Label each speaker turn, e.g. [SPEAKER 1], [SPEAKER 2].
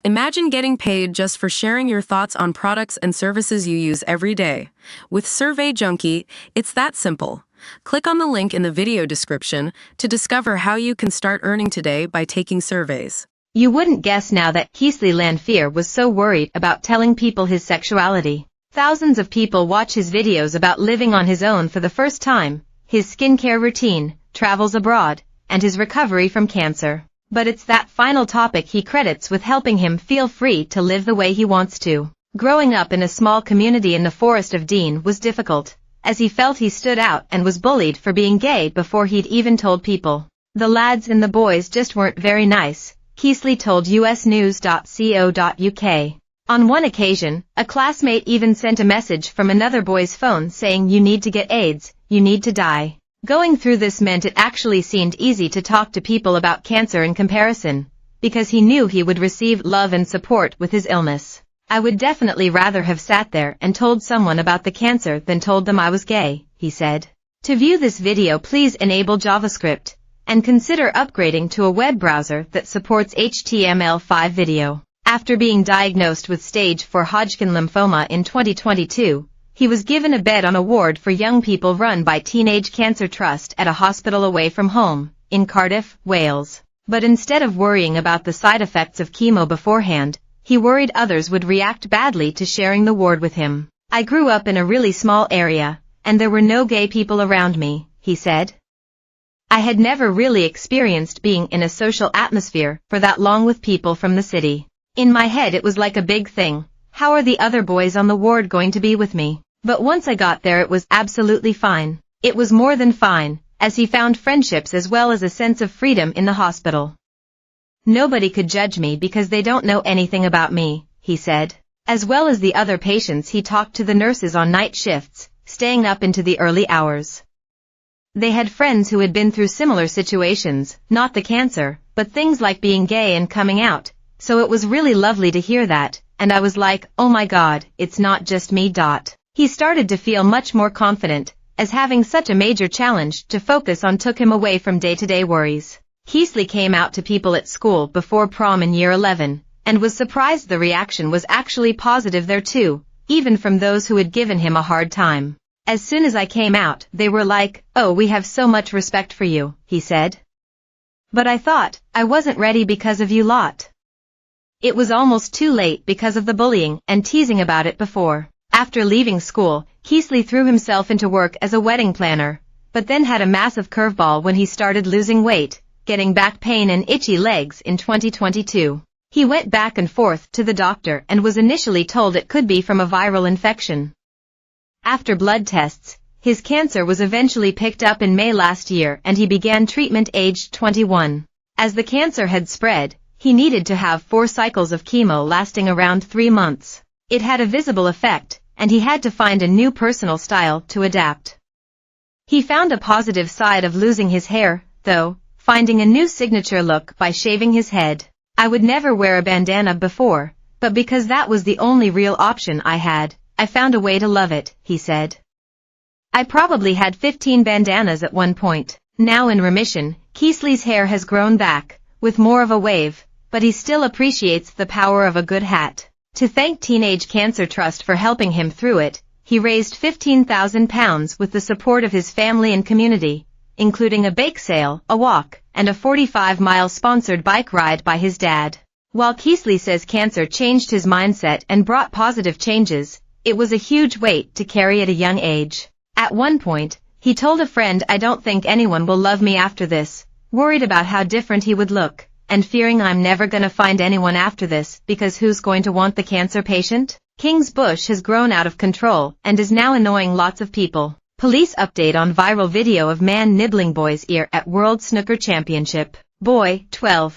[SPEAKER 1] Imagine getting paid just for sharing your thoughts on products and services you use every day. With Survey Junkie, it's that simple. Click on the link in the video description to discover how you can start earning today by taking surveys.
[SPEAKER 2] You wouldn't guess now that Keesley Lanfear was so worried about telling people his sexuality. Thousands of people watch his videos about living on his own for the first time, his skincare routine, travels abroad, and his recovery from cancer. But it's that final topic he credits with helping him feel free to live the way he wants to. Growing up in a small community in the Forest of Dean was difficult, as he felt he stood out and was bullied for being gay before he'd even told people. The lads and the boys just weren't very nice, Keesley told usnews.co.uk. On one occasion, a classmate even sent a message from another boy's phone saying, "You need to get AIDS, you need to die." Going through this meant it actually seemed easy to talk to people about cancer in comparison, because he knew he would receive love and support with his illness. "I would definitely rather have sat there and told someone about the cancer than told them I was gay," he said. To view this video, please enable JavaScript, and consider upgrading to a web browser that supports HTML5 video. After being diagnosed with stage 4 Hodgkin lymphoma in 2022, he was given a bed on a ward for young people run by Teenage Cancer Trust at a hospital away from home, in Cardiff, Wales. But instead of worrying about the side effects of chemo beforehand, he worried others would react badly to sharing the ward with him. "I grew up in a really small area, and there were no gay people around me," he said. "I had never really experienced being in a social atmosphere for that long with people from the city. In my head it was like a big thing. How are the other boys on the ward going to be with me? But once I got there it was absolutely fine. It was more than fine, as he found friendships as well as a sense of freedom in the hospital. Nobody could judge me because they don't know anything about me," he said. As well as the other patients, he talked to the nurses on night shifts, staying up into the early hours. They had friends who had been through similar situations, not the cancer, but things like being gay and coming out, so it was really lovely to hear that, and I was like, oh my god, it's not just me. He started to feel much more confident, as having such a major challenge to focus on took him away from day-to-day worries. Keesley came out to people at school before prom in year 11, and was surprised the reaction was actually positive there too, even from those who had given him a hard time. "As soon as I came out, they were like, oh, we have so much respect for you," he said. "But I thought, I wasn't ready because of you lot. It was almost too late because of the bullying and teasing about it before." After leaving school, Keesley threw himself into work as a wedding planner, but then had a massive curveball when he started losing weight, getting back pain and itchy legs in 2022. He went back and forth to the doctor and was initially told it could be from a viral infection. After blood tests, his cancer was eventually picked up in May last year and he began treatment aged 21. As the cancer had spread, he needed to have 4 cycles of chemo lasting around 3 months. It had a visible effect, and he had to find a new personal style to adapt. He found a positive side of losing his hair, though, finding a new signature look by shaving his head. "I would never wear a bandana before, but because that was the only real option I had, I found a way to love it," he said. "I probably had 15 bandanas at one point." Now in remission, Keesley's hair has grown back, with more of a wave, but he still appreciates the power of a good hat. To thank Teenage Cancer Trust for helping him through it, he raised £15,000 with the support of his family and community, including a bake sale, a walk, and a 45-mile sponsored bike ride by his dad. While Keesley says cancer changed his mindset and brought positive changes, it was a huge weight to carry at a young age. At one point, he told a friend, "I don't think anyone will love me after this," worried about how different he would look, and fearing, "I'm never gonna find anyone after this, because who's going to want the cancer patient?" King's bush has grown out of control and is now annoying lots of people. Police update on viral video of man nibbling boy's ear at World Snooker Championship. Boy, 12,